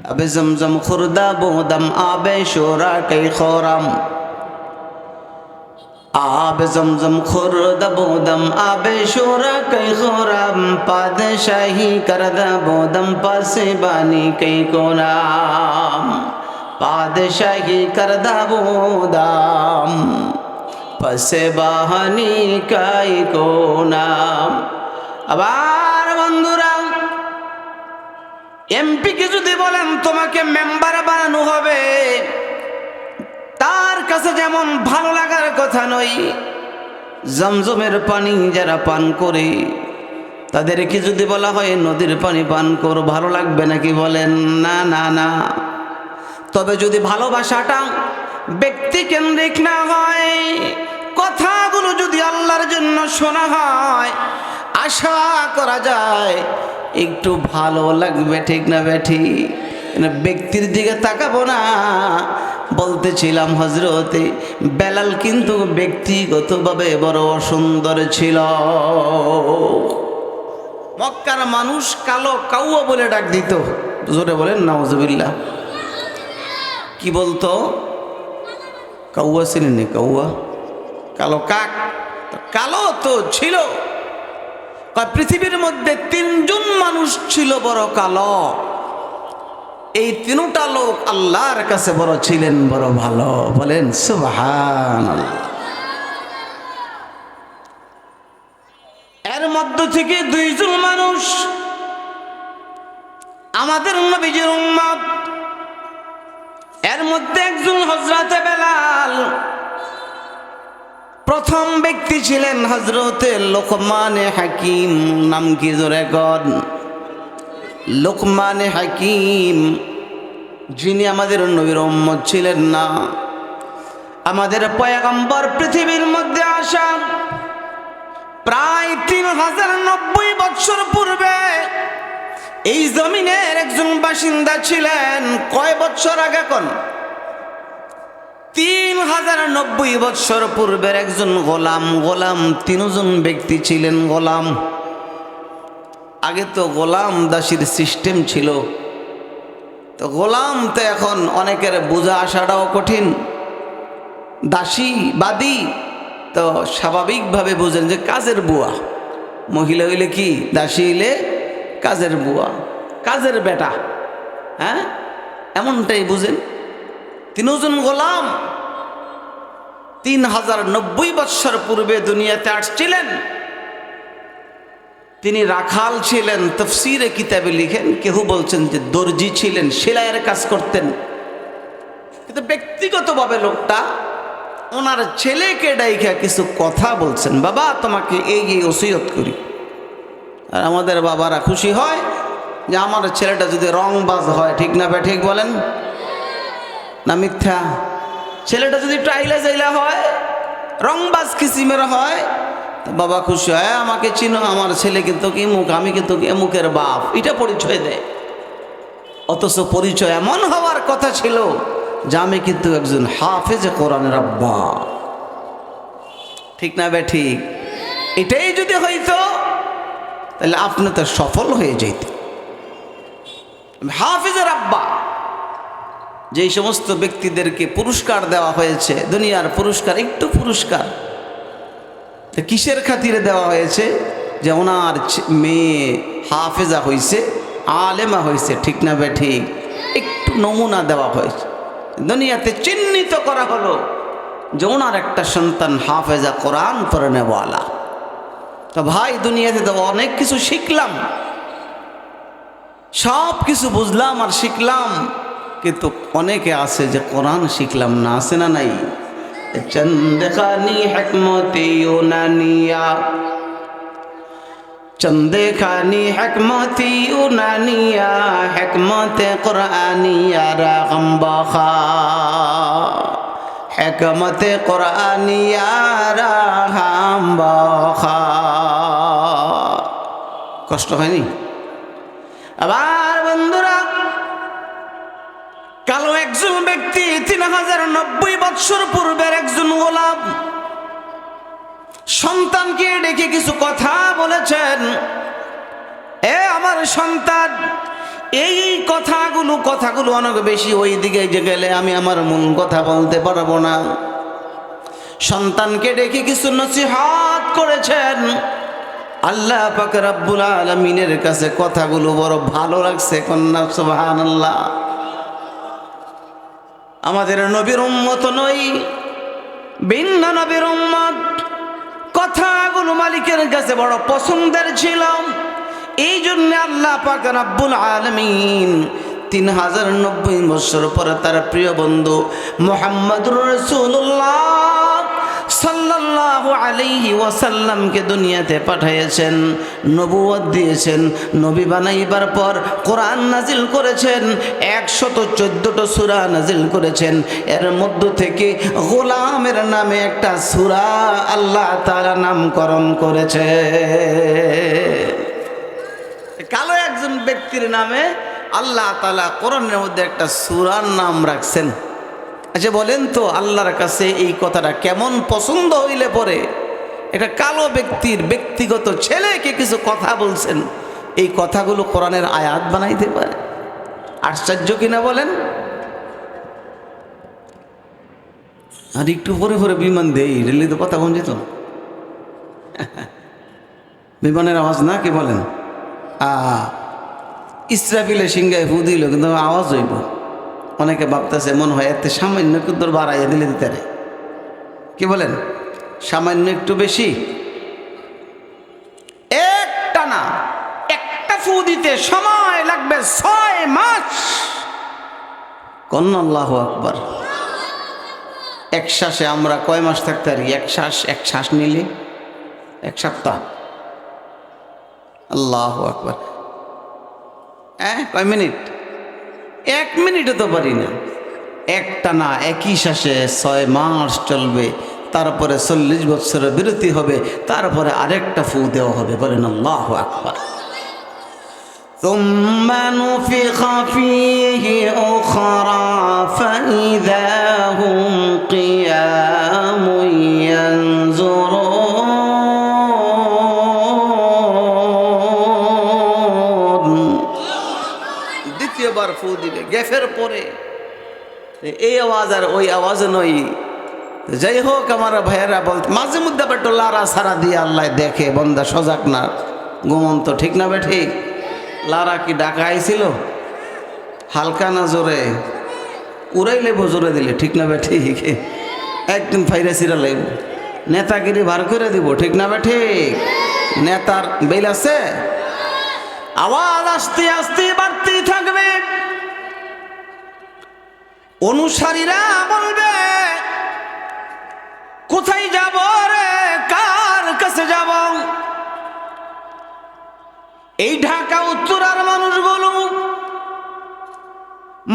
अब जमजम खुर्दा बोदम आबे शोरा कई खोरम आब जमजम खुर्दा बोदम आबे शोरा कई खोरम पादशाही करदा बोदम पासे बानी कई कोनाम पादशाही करदा बोदम पासे बानी कई कोनाम। আবার বন্ধুরা, এমপিকে যদি বলেন তোমাকে মেম্বার বানানো হবে, তার কাছে যেমন ভালো লাগার কথা নয়, জমজমের পানি যারা পান করে তাদেরকে যদি বলা হয় নদীর পানি পান করো, ভালো লাগবে নাকি? বলেন না না না। তবে যদি ভালোবাসাটা ব্যক্তি কেন্দ্রিক না হয়, কথাগুলো যদি আল্লাহর জন্য শোনা হয়, আশা করা যায় একটু ভালো লাগবে, ঠিক না বেঠি? ব্যক্তির দিকে তাকাবো না। বলতেছিলাম হযরতে বেলাল কিন্তু ব্যক্তিগতভাবে বড় সুন্দর ছিল। মক্কার মানুষ কালো কাউয়া বলে ডাক দিত। জোরে বলেন নাউজুবিল্লাহ। কি বলতো? কাউয়া ছিলেন, কাউয়া কালো কাক। কালো তো ছিল। পৃথিবীর মধ্যে তিনজন মানুষ ছিল বড় কালো। এই তিনটা লোক আল্লাহর কাছে বড় ছিলেন, বড় ভালো। বলেন সুবহানাল্লাহ। এর মধ্য থেকে দুইজন মানুষ আমাদের নবীজির উম্মত। এর মধ্যে একজন হযরতে বেলাল। প্রথম ব্যক্তি ছিলেন হযরতে লোকমানে হাকিম। নাম কি জোরে কর? লোকমানে হাকিম, যিনি আমাদের নবীর উম্মত ছিলেন না। আমাদের পয়গম্বর পৃথিবীর মধ্যে আসা প্রায় 3090 বছর পূর্বে এই জমিনের একজন বাসিন্দা ছিলেন। কয় বছর আগে? কোন 3090 বছর পূর্বের একজন গোলাম। গোলাম তিনজন ব্যক্তি ছিলেন গোলাম। আগে তো গোলাম দাসীর সিস্টেম ছিল। তো গোলাম তো এখন অনেকের বোঝা আসাটাও কঠিন। দাসী বাদী তো স্বাভাবিকভাবে বুঝেন যে কাজের বুয়া। মহিলা হইলে কি? দাসী হইলে কাজের বুয়া, কাজের বেটা। হ্যাঁ, এমনটাই বুঝেন। তিনজন গোলাম 3090 বছর পূর্বে দুনিয়াতে আসছিলেন। তিনি রাখাল ছিলেন। তাফসীরে কিতাবে লিখেন, কেউ বলছেন যে দর্জি ছিলেন, সেলাইয়ের কাজ করতেন। কিন্তু ব্যক্তিগতভাবে লোকটা ওনার ছেলেকে ডাইকা কিছু কথা বলছেন, বাবা তোমাকে এই ওসিয়ত করি। আর আমাদের বাবারা খুশি হয় যে আমার ছেলেটা যদি রংবাজ হয়, ঠিক না বে ঠিক? বলেন না মিথ্যা? ছেলেটা যদি টাইলা জাইলা হয়, রংবাজ কিসিমের হয়, বাবা খুশি হয়, আমাকে চিনো, আমার ছেলে কিন্তু এমুক, আমি কিন্তু এমুকের বাপ, এটা পরিচয় দেয়। অথচ পরিচয় এমন হওয়ার কথা ছিল যে আমি কিন্তু একজন হাফেজে কোরআনের আব্বা, ঠিক না বে ঠিক? এটাই যদি হইতো তাহলে আপনি তো সফল হয়ে যেতেন। হাফেজের আব্বা। যেই সমস্ত ব্যক্তিদেরকে পুরস্কার দেওয়া হয়েছে, দুনিয়ার পুরস্কার, একটু পুরস্কার কিসের খাতিরে দেওয়া হয়েছে? যে ওনার মেয়ে হাফেজা হয়েছে, আলেমা হয়েছে, ঠিক না বে ঠিক? একটু নমুনা দেওয়া হয়েছে, দুনিয়াতে চিহ্নিত করা হলো যে ওনার একটা সন্তান হাফেজা কোরআন পড়ে নেওয়ালা। তো ভাই, দুনিয়াতে তো অনেক কিছু শিখলাম, সব কিছু বুঝলাম আর শিখলাম, কিন্তু অনেকে আছে যে কোরআন শিখলাম না। আছে না নাই? চন্দেখানি হিকমতে ইউনানিয়া, চন্দেখানি হিকমতে ইউনানিয়া, হিকমতে কুরআনিয়া রাগম বাখা, হিকমতে কুরআনিয়া রাগম বাখা। কষ্ট হয়নি? আবার বন্ধুরা, কালো একজন ব্যক্তি 3090 বছর পূর্বের একজন গোলাম সন্তানকে ডেকে কিছু কথা বলেছেন। এ আমার সন্তান, এই কথাগুলো অনেক বেশি ওই দিকে যে গেলে আমি আমার মন কথা বলতে পারবো না। সন্তানকে ডেকে কিছু নসিহত করেছেন। আল্লাহ পাক রব্বুল আলামিনের কাছে কথাগুলো বড় ভালো লাগছে। কন্যা সুবহানাল্লাহ। আমাদের নবীর উম্মত নই, ভিন্ন নবীর উম্মত। কথাগুলো মালিকের কাছে বড় পছন্দের ছিল। এই জন্য আল্লাহ পাক রব্বুল আলামিন 3090 বছর পরে তার প্রিয় বন্ধু মুহাম্মদুর রাসূলুল্লাহ সাল্লাল্লাহু আলাইহি ওয়াসাল্লামকে দুনিয়াতে পাঠিয়েছেন, নবুয়ত দিয়েছেন। নবী বানাইবার পর কোরআন নাজিল করেছেন, 114টা সূরা নাজিল করেছেন। এর মধ্য থেকে গোলামের নামে একটা সূরা আল্লাহ তাআলা নামকরণ করেছে। কালো একজন ব্যক্তির নামে আল্লাহ তাআলা কোরআনের মধ্যে একটা সূরার নাম রাখছেন। আচ্ছা বলেন তো, আল্লাহর কাছে এই কথাটা কেমন পছন্দ হইলে পরে একটা কালো ব্যক্তির ব্যক্তিগত ছেলেকে কিছু কথা বলছেন, এই কথাগুলো কোরআনের আয়াত বানাইতে পারে? আশ্চর্য কিনা বলেন। আর একটু পরে পরে বিমান দেই, রেলে তো কথা কম যেত। বিমানের আওয়াজ না, কি বলেন? ইসরাফিলে সিংহায় ফু দিল, কিন্তু আওয়াজ হইব। অনেকে ভাবতেছে মনে হয় এতে সামান্য একটু দূর বাড়াইয়া দিলে দিতে রে, কি বলেন? সামান্য একটু বেশি। একটা ফু দিতে সময় লাগবে 6 মাস। কন্না আল্লাহু আকবার। এক শ্বাসে আমরা কয় মাস থাকতে পারি? এক শ্বাস নিলে 1 সপ্তাহ। আল্লাহু আকবার। কয় মিনিট? 1 মিনিটও তো পারি না। একটা না, একই শ্বাসে 6 মাস চলবে। তারপরে 40 বছরের বিরতি হবে, তারপরে আরেকটা ফু দেওয়া হবে। বলেন আল্লাহু আকবার। ثم نفخ فيه أخرى فإذا هم قيام ينظرون। দ্বিতীয়বার ফু দিবে গ্যাফের পরে। এই আওয়াজ আর ওই আওয়াজ নই। যাই হোক, আমার ভাইয়েরা বলতে মাঝে মধ্যে আবার একটু লারা সারা দিয়ে আল্লাহ দেখে বন্দা সজাগ না ঘুমন্ত, ঠিক না বে ঠিক? লারা কি ডাকা আইছিল? হালকা না জোরে? উড়াইলে জোরে দিলে, ঠিক না বে ঠিক? একদিন ফাইরা সিরা লাগব, নেতাগিরি ভার করে দিব, ঠিক না বে ঠিক? নেতার বেল আছে। আওয়াজ আস্তে আস্তে বাড়তেই থাকবে। অনুসারীরা বলবে, কোথায় যাব রে, কার কাছে যাব? এই ঢাকা উত্তরার মানুষগুলো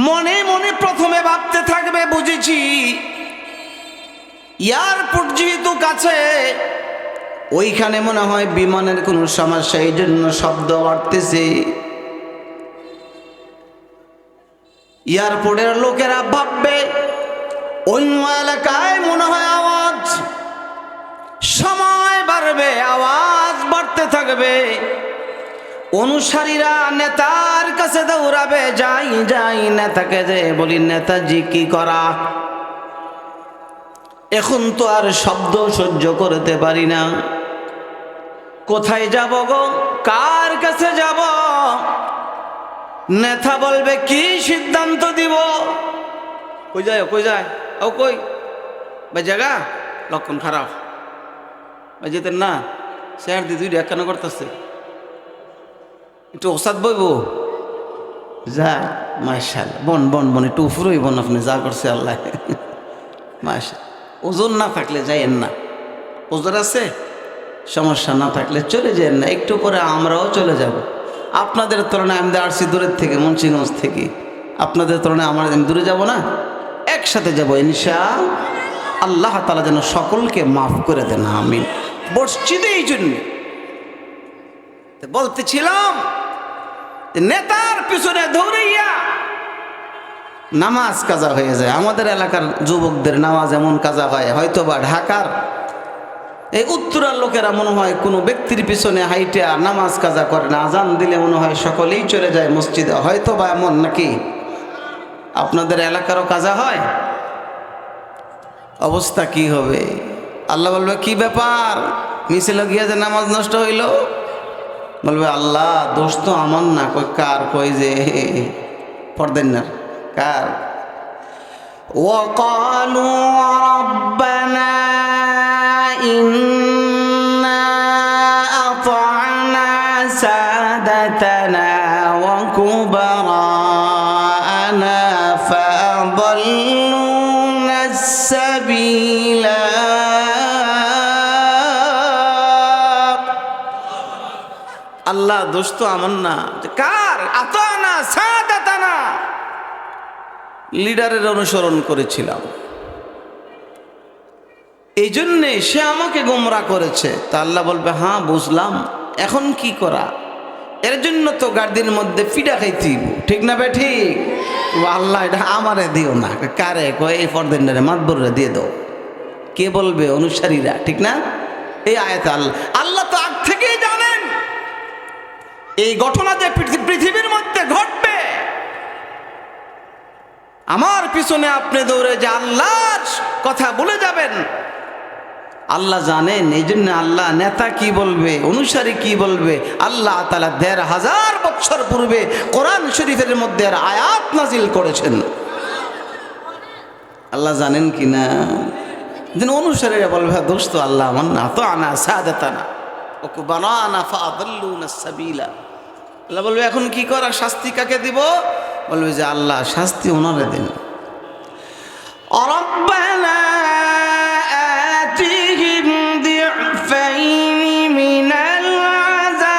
মনে মনে প্রথমে ভাবতে থাকবে, বুঝেছি এয়ারপোর্ট যেহেতু কাছে, ওইখানে মনে হয় বিমানের কোনো সমস্যা, এই জন্য শব্দ বাড়তেছে। এয়ারপোর্টের লোকেরা ভাববে অন্য এলাকায় মনে হয় আওয়াজ। সময় বাড়বে, আওয়াজ বাড়তে থাকবে। অনুসারীরা নেতার কাছে দৌড়াবে, যাই নেতাকে যে বলি, নেতাজি কি করা? এখন তো আর শব্দ সহ্য করতে পারি না। কোথায় যাব গো, কার কাছে যাব? নেতা বলবে, কি সিদ্ধান্ত দিব? কই যায় ও কই ভাই? জায়গা লক্ষণ খারাপ ভাই, যেতেন না? স্যার দিদি কেন করতেছে? একটু ওসাদ বইব যা। মাশাল বন একটু উফরই বন, আপনি যা করছে আল্লাহ। মাশাল। ওজন না থাকলে যাইয়েন না, ওজন আছে সমস্যা না থাকলে চলে যান না। একটু পরে আমরাও চলে যাব। আপনাদের তুলনায় আমি আসছি দূরের থেকে, মুন্সিগঞ্জ থেকে। আপনাদের তুলনায় আমরা দূরে যাব না, একসাথে যাব ইনশাআল্লাহ। আল্লাহ তাআলা যেন সকলকে মাফ করে দেন, আমিন। মসজিদে এই জন্য বলতেছিলাম, নেতার পিছনে দৌড়াইয়া নামাজ কাজা হয়ে যায়। আমাদের এলাকার যুবকদের নামাজ এমন কাজা হয়, হয়তো বা ঢাকার এই উত্তরার লোকেরা মনে হয় কোনো ব্যক্তির পিছনে হাইটে নামাজ কাজা করে না, আজান দিলে মনে হয় সকলেই চলে যায় মসজিদে, হয়তো বা এমন নাকি? আপনাদের এলাকারও কাজা হয়? অবস্থা কি হবে? আল্লাহ বলবে কি ব্যাপার, মিছিল গিয়া যে নামাজ নষ্ট হইল? বলবে আল্লাহ দোষ তো আমার না। কই কার? কই যে পড়দেন না কার? وقالوا ربنا إنا أطعنا سادتنا وكبراءنا فأضلونا السبيل আল্লাহ দোষ তো আমার না। কার? আতানা সাদাতানা, লিডারের অনুসরণ করেছিলাম, এই জন্যে সে আমাকে গোমরা করেছে। তা আল্লাহ বলবে হ্যাঁ বুঝলাম, এখন কি করা? এর জন্য তো গার্দির মধ্যে ফিডা খাইতি, ঠিক না বে ঠিক? আল্লাহ এটা আমারে দিও না। কারে? কয় এই ফরদেন্ডারে মাতবরে দিয়ে দাও। কে বলবে? অনুসারীরা, ঠিক না? এই আয়াতে আল্লাহ তো আগ থেকেই জানেন এই ঘটনা যে পৃথিবীর মধ্যে ঘটবে। আমার পিছনে আপনি দৌড়ে যে আল্লাহর কথা বলে যাবেন, আল্লাহ জানেন। এই জন্য আল্লাহ নেতা কি বলবে, অনুসারী কি বলবে, আল্লাহ তাআলা ১৫০০০ বছর পূর্বে কোরআন শরীফের মধ্যে আয়াত নাজিল করেছেন। আল্লাহ জানেন কি না? যেন অনুসারীরা বলবে দোষ তো আল্লাহ আমার না, তো আনা সাদাতানা ও কুবানানা ফাআদাল্লুনা সাবিলা। আল্লাহ বলবে এখন কি করা, শাস্তি কাকে দিব? বলবে যে আল্লাহ শাস্তি ওনারে দেন। রব্বানা আতিহিম দিফাইনি মিনাল আযাব,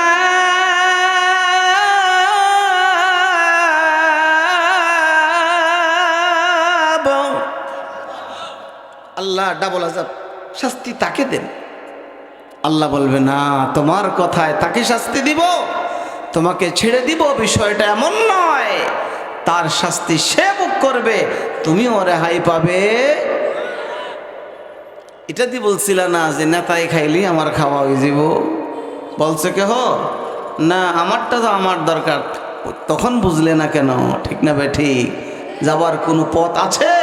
আল্লাহ ডাবল আযাব শাস্তি তাকে দেন। আল্লাহ বলবে না, তোমার কথায় তাকে শাস্তি দিব, তোমাকে ছেড়ে দিব বিষয়টা এমন নয়। তার শাস্তি সে ভোগ করবে, তুমিও রেহাই পাবে। এটা দিয়ে বলছিল না যে নেতাই খাইলি আমার খাওয়া হয়ে যাব? বলছে কেহ না, আমারটা তো আমার দরকার। তখন বুঝলে না কেন? ঠিক না বে ঠিক? যাবার কোনো পথ আছে?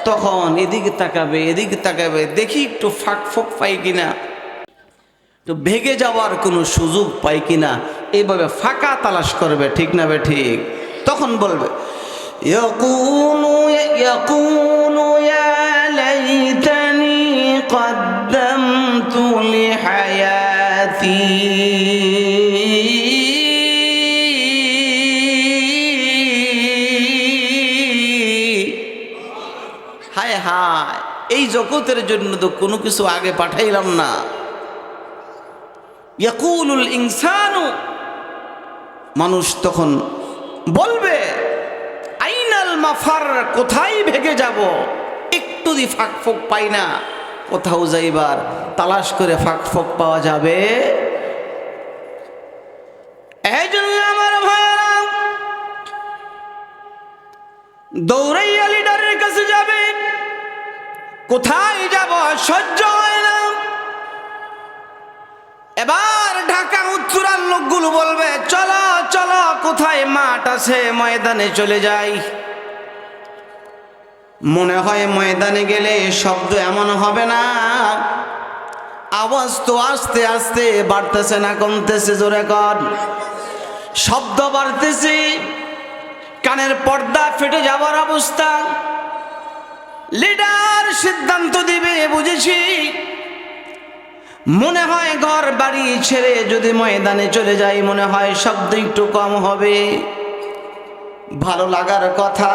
তখন এদিকে তাকাবে, এদিকে তাকাবে, দেখি একটু ফাঁক ফোক পাই কিনা, তো ভেগে যাওয়ার কোনো সুযোগ পাই কিনা, এইভাবে ফাঁকা তালাশ করবে, ঠিক না বে ঠিক? তখন বলবে ইয়াকুলু ইয়া লাইতানি কদ্দামতু লিহায়াতি, হায় হায় এই জগতের জন্য তো কোনো কিছু আগে পাঠাইলাম না। ইয়াকুলুল ইনসানু, মানুষ তখন বলবে আইনাল মাফার, কোথায় ভেগে যাব? একটু দি ফাঁক ফোক পাই না, কোথাও যাইবার তালাশ করে ফাঁক ফোক পাওয়া যাবে? এই জন্য আমার ভাইরা দৌড়াইয়া লিডারের কাছে যাবে। কোথায় যাব? সহ্য হয় না। এবার ঢাকা উত্তরার লোকগুলো বলবে চলো চলো, কোথায় মাঠ আছে ময়দানে চলে যাই। মনে হয় ময়দানে গেলে শব্দ এমন হবে না, আওয়াজ তো আস্তে আস্তে বাড়তেছে না কমতেছে? জোরে কর। শব্দ বাড়তেছে, কানের পর্দা ফেটে যাওয়ার অবস্থা। লিডার সিদ্ধান্ত দিবে, বুঝেছি মনে হয় ঘর বাড়ি ছেড়ে যদি ময়দানে চলে যাই, মনে হয় শব্দ একটু কম হবে। ভালো লাগার কথা,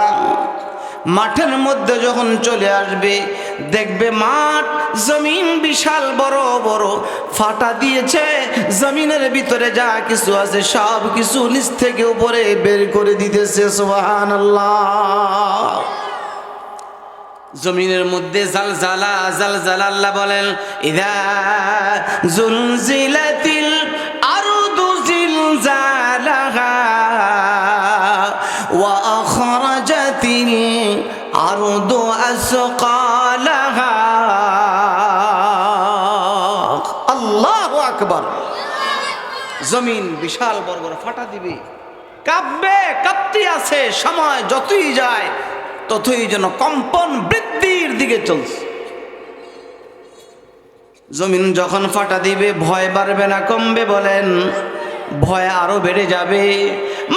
মাঠের মধ্যে যখন চলে আসবে দেখবে মাঠ জমিন বিশাল বড় বড় ফাটা দিয়েছে, জমিনের ভিতরে যা কিছু আছে সব কিছু নিচ থেকে উপরে বের করে দিতেছে। সুবহানাল্লাহ। জমিনের মধ্যে জালজালা জালজালা। আল্লাহ বলেন ইযা জুলজিলাতিল আরদু জিলজালাহা ওয়া আখরাজাতিল আরদু আসকালাহা। আকবার। জমিন বিশাল বড় বড় ফাটা দিবে, কাঁপবে, কাঁপতে আছে। সময় যতই যায় ততই যেন কম্পন বৃদ্ধির দিকে চলছে। জমিন যখন ফাটা দিবে ভয় বাড়বে না কমবে? বলেন, ভয় আরো বেড়ে যাবে।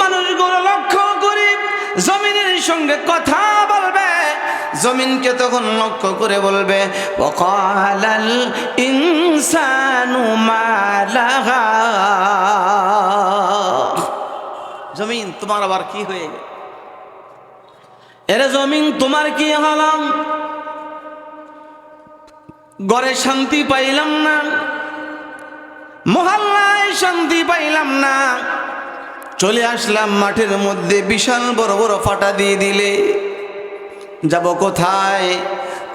মানুষগুলো লক্ষ্য করে জমিনের সঙ্গে কথা বলবে, জমিনকে তখন লক্ষ্য করে বলবে ওয়াকালাল ইনসানু মা লাহা। জমিন তোমার আবার কি হয়ে গেল? এরে জমিন তোমার কি হলাম? ঘরে শান্তি পাইলাম না, মহল্লায় শান্তি পাইলাম না, চলে আসলাম মাঠের মধ্যে, বিশাল বড় বড় ফাটা দিয়ে দিলে, যাব কোথায়?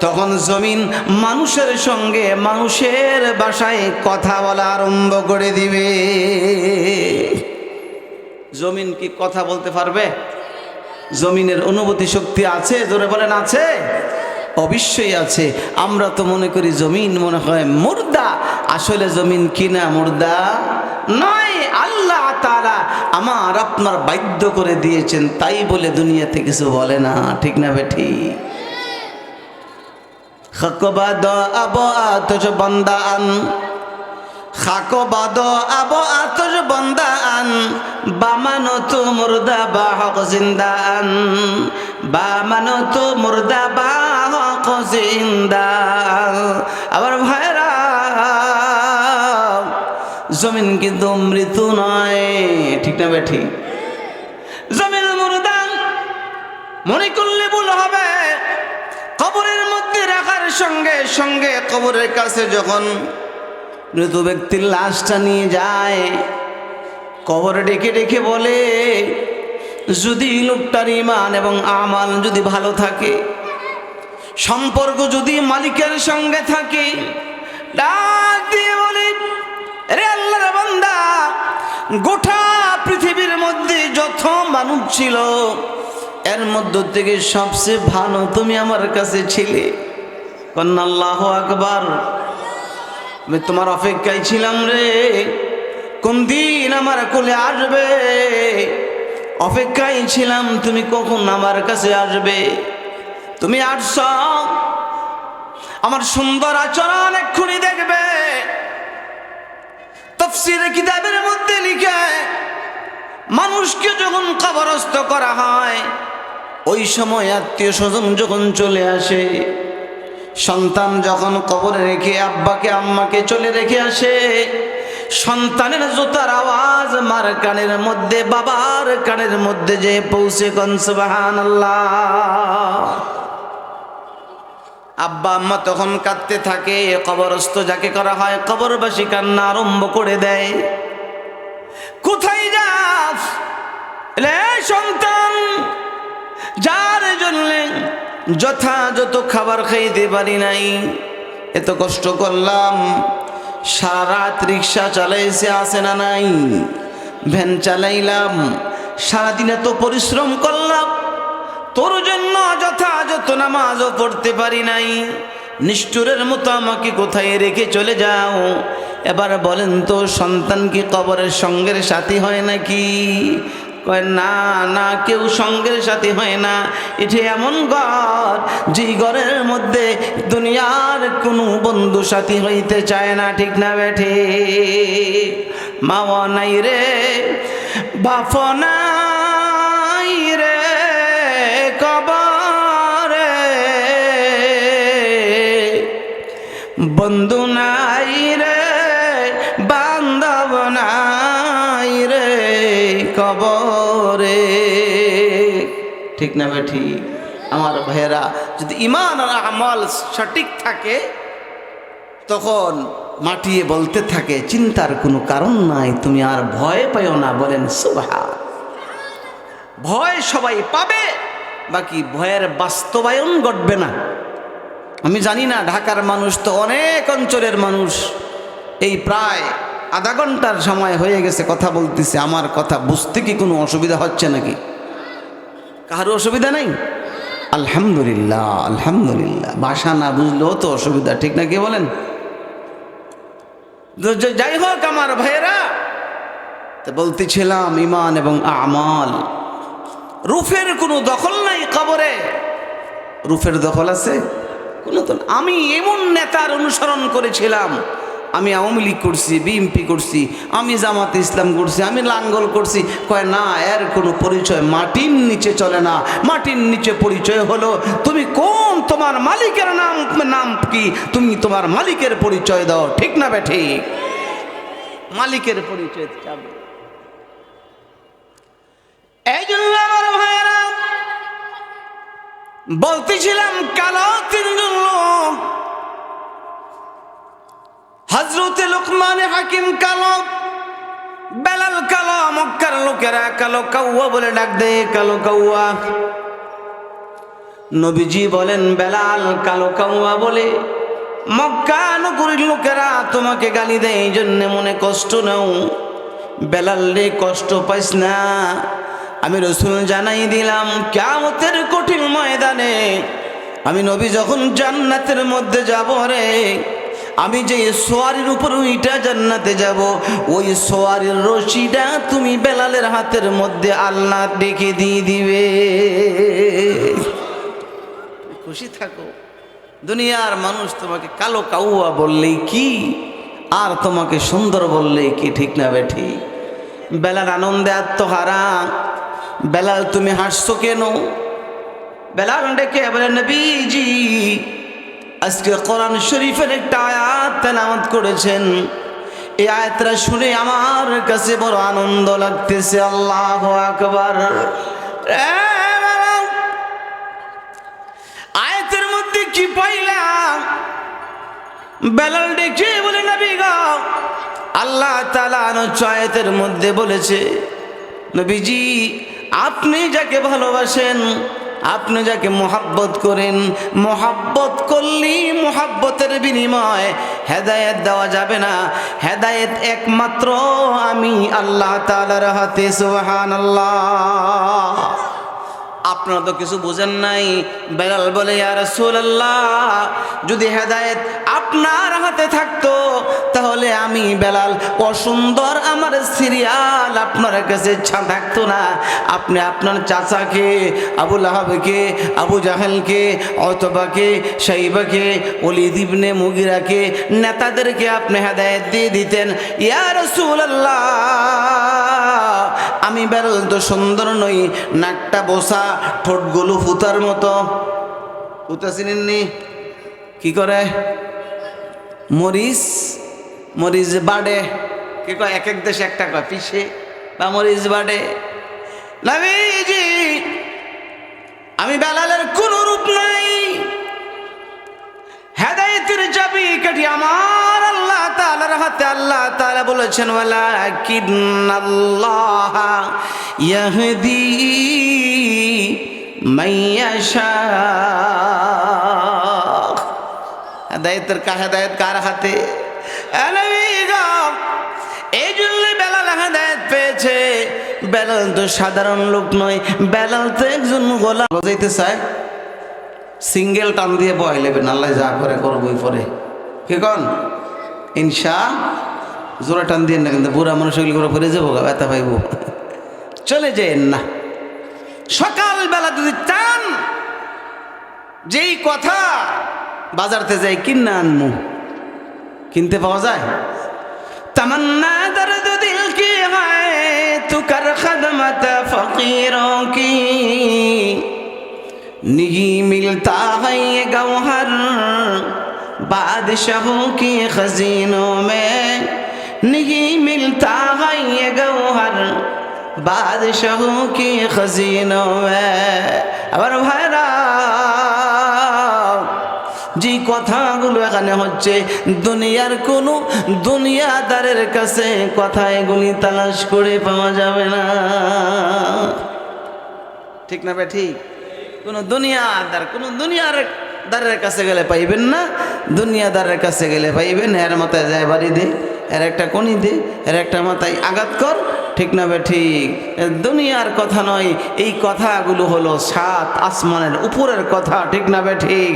তখন জমিন মানুষের সঙ্গে মানুষের ভাষায় কথা বলা আরম্ভ করে দিবে। জমিন কি কথা বলতে পারবে? জমিনের অনুভূতি শক্তি আছে? জোরে বলেন আছে? অবশ্যই আছে। আমরা তো মনে করি জমিন মনে হয় মুর্দা, আসলে জমিন কিনা মুর্দা নয়। আল্লাহ তাআলা আমার আপনার বাধ্য করে দিয়েছেন, তাই বলে দুনিয়াতে কিছু বলে না, ঠিক না বেঠি? খাকবাদ আবো আতজ বান্দান, খাকবাদ আবো আতজ বান্দান, বামানো তো মুর্দা বা হক জিন্দান, বামানো তো মুর্দা বা হক জিন্দা। আবার ভাইরা, জমিন কিন্তু মৃত্যু নয়, ঠিক না বেঠি? জমিন মুর্দা মনে করলে ভুল হবে। কবরের মধ্যে রাখার সঙ্গে সঙ্গে কবরের কাছে যখন মৃত ব্যক্তির লাশটা নিয়ে যায়, কবরে ডেকে ডেকে বলে, যদি লোকটার ঈমান এবং আমাল যদি ভালো থাকে, সম্পর্ক যদি মালিকের সঙ্গে থাকে, ডাক দিয়ে বলে, রে আল্লাহর বান্দা, গোটা পৃথিবীর মধ্যে যত মানুষ ছিল এর মধ্য থেকে সবচেয়ে ভালো তুমি আমার কাছে ছিলে। কন্যা আল্লাহু আকবার। আমি তোমার অপেক্ষায় ছিলাম রে, কোন দিন আমার কোলে আসবে, অপেক্ষায় ছিলাম তুমি কখন আমার কাছে আসবে। তুমি আসছ, আমার সুন্দর আচরণ এক্ষুনি দেখবে। তাফসীরে কিতাবের মধ্যে লিখে, মানুষকে যখন কবরস্থ করা হয়, ওই সময় আত্মীয় স্বজন যখন চলে আসে, সন্তান যখন কবরে রেখে আব্বাকে আম্মাকে চলে রেখে আসে, সন্তানের জুতার আওয়াজ মার কানের মধ্যে, বাবার কানের মধ্যে যে পৌঁছে, কোন সুবহানাল্লাহ। আব্বা আম্মা তখন কাঁদতে থাকে, কবরস্থ যাকে করা হয় কবরবাসী কান্না আরম্ভ করে দেয়। কোথায় যাস রে সন্তান, যার জন্য যথাযথ খাবার খাইতে পারি নাই, এত কষ্ট করলাম, সারা রাত রিক্সা চালাইছে, আসে না নাই, ভ্যান চালাইলাম, সারাদিন এত পরিশ্রম করলাম, তোর জন্য যথাযথ নামাজও পড়তে পারি নাই, নিষ্ঠুরের মতো আমাকে কোথায় রেখে চলে যাও। এবার বলেন তো, সন্তান কি কবরের সঙ্গের সাথী হয় নাকি? কয় না না, কেউ সঙ্গের সাথী হয় না। এটা এমন ঘর, যে ঘরের মধ্যে দুনিয়ার কোনো বন্ধু সাথী হইতে চায় না, ঠিক না বেঠে? মাও নাই রে, বাপ নাই রে কবরে, বন্ধু নাই রে, বান্ধব নাই রে কবরে, ঠিক না বেঠি? আমার ভাইয়েরা, যদি ঈমান আর আমল সঠিক থাকে, তখন মাটিয়ে বলতে থাকে, চিন্তার কোনো কারণ নাই, তুমি আর ভয় পাইও না। বলেন সুবহান। ভয় সবাই পাবে, বাকি ভয়ের বাস্তবায়ন ঘটবে না। আমি জানি না, ঢাকার মানুষ তো অনেক অঞ্চলের মানুষ, এই প্রায় আধা ঘন্টার সময় হয়ে গেছে কথা বলতেছে, আমার কথা বুঝতে কি কোনো অসুবিধা হচ্ছে নাকি? কারো অসুবিধা নেই? আলহামদুলিল্লাহ, আলহামদুলিল্লাহ। ভাষা না বুঝলেও তো অসুবিধা, ঠিক না? কি বলেন? যাই হোক আমার ভাইয়েরা, তো বলতেছিলাম ঈমান এবং আমাল, রূপের কোনো দখল নাই কবরে। রূপের দখল আছে কোনো? তো আমি এমন নেতার অনুসরণ করেছিলাম, আমি আওয়ামী লীগ করছি, বিএনপি করছি, আমি জামাতে ইসলাম করছি, আমি লাঙ্গল করছি। কয় না, এর কোনো পরিচয় মাটির নিচে চলে না। মাটির নিচে পরিচয় হলো তুমি কোন, তোমার মালিকের নাম কি, তুমি তোমার মালিকের পরিচয় দাও। ঠিক না বেঠিক? মালিকের পরিচয় চাবে। এই জন্য আমার ভাইয়েরা বলতেছিলাম, কালো তিনজন লোক, হযরতে লুকমান হাকিম কালো, বেলাল কালো, মক্কার লোকেরা কালো কাউয়া বলে ডাক দেয়, কালো কাউয়া। নবীজি বলেন, বেলাল কালো কাউয়া বলে মক্কা নগরীর লোকেরা তোমাকে গালি দেয়, এই জন্য মনে কষ্ট নাও। বেলাল রে, কষ্ট পাইস না, আমি রাসূল জানাই দিলাম কিয়ামতের কঠিন ময়দানে আমি নবী যখন জান্নাতের মধ্যে যাব রে, আমি যে সোয়ারির উপর উইটা জান্নাতে যাব, ওই সোয়ারির রশিটা তুমি বেলালের হাতের মধ্যে আল্লাহ ডেকে দিয়ে দিবে। খুশি থাকো। দুনিয়ার মানুষ তোমাকে কালো কাউয়া বললেই কি, আর তোমাকে সুন্দর বললেই কি। ঠিক না বেঠি? বেলাল আনন্দে আত্মহারা। বেলাল, তুমি হাসছো কেন? বেলাল ডেকে বলে, নবীজি আজকে কোরআন শরীফের একটা আয়াত তেলাওয়াত করেছেন, এই আয়াতটা শুনে আমার কাছে বড় আনন্দ লাগতেছে। আল্লাহু আকবার। আয়াতের মধ্যে কি পাইলাম? বেলাল ডেকে বলে, নবী গো, আল্লাহ তাআলা আয়াতের মধ্যে বলেছে, নবীজি আপনি যাকে ভালোবাসেন, আপনি যাকে মোহাব্বত করেন, মোহাব্বত করলে মোহাব্বতের বিনিময় হেদায়েত দেওয়া যাবে না। হেদায়েত একমাত্র আমি আল্লাহ তাআলার হাতে। সুবহানাল্লাহ। আপনারা তো কিছু বুঝেন নাই। বেলাল বলে, ইয়া রাসূলুল্লাহ, যদি হেদায়েত আপনার হাতে থাকতো তাহলে আমি বেলাল অসুন্দর আমার সিরিয়াল আপনার কাছে থাকতো না। আপনি আপনার চাচাকে, আবু লাহাবকে, আবু জাহেলকে, অতবাকে, শাইবাকে, ওলীদ ইবনে মুগিরাকে, নেতাদেরকে আপনি হেদায়েত দিয়ে দিতেন। ইয়া রাসূলুল্লাহ, আমি বেলাল তো সুন্দর নই, নাকটা বোসা, ঠোঁটগুলো ফুতার মতো। ফুতা চিনেননি? কি করে? মরিচ, মরিচ বাড়ে। কি কয়? এক এক দেশে একটা কয়, পিছে বা মরিচ বাড়ে। নবীজি, আমি বেলালের কোন রূপ নাই। হেদায়েতের চাবিকাঠি আমার আল্লাহ তাআলার হাতে। আল্লাহ তাআলা বলেছেন, ওয়ালাকিন্নাল্লাহ ইয়াহদি মান ইয়াশা। হেদায়েত কার হাতে? এই জন্য বেলাল হেদায়েত পেয়েছে। বেলাল তো সাধারণ লোক নয়, বেলাল তো একজন গোলাম। বাজাইতে চায়, সিঙ্গেল টান দিয়ে বয় নেবেন, আল্লাহ যা করে করবই পরে। কি কন? ইনশা। জোরে টান দিয়ে না, কিন্তু বুড়া মানুষ এগুলি করে ফিরে যাবো, ব্যথা পাইব। চলে যেন না। সকালবেলা যদি টান, যেই কথা বাজারতে যাই কিনা আনমু, কিনতে পাওয়া যায়। तमन्ना दर्द दिल की है तू कर खदमत फकीरों की, नहीं मिलता है ये गौहर बादशाहों की खजीनों में, नहीं मिलता है ये गौहर बादशाहों की खजीनों में। अबर भाईरा, যে কথাগুলো এখানে হচ্ছে, দুনিয়ার কোনো দুনিয়াদারের কাছে কথা এগুলি তালাশ করে পাওয়া যাবে না। ঠিক না? ঠিক। কোনো দুনিয়াদারের কাছে গেলে পাইবেন না, দুনিয়াদারের কাছে গেলে পাইবেন। এর মাথায় যায় বাড়ি দে, এর একটা কণি দে, এর একটা মাথায় আঘাত কর। ঠিক না? ঠিক। দুনিয়ার কথা নয়, এই কথাগুলো হলো সাত আসমানের উপরের কথা। ঠিক না? ঠিক।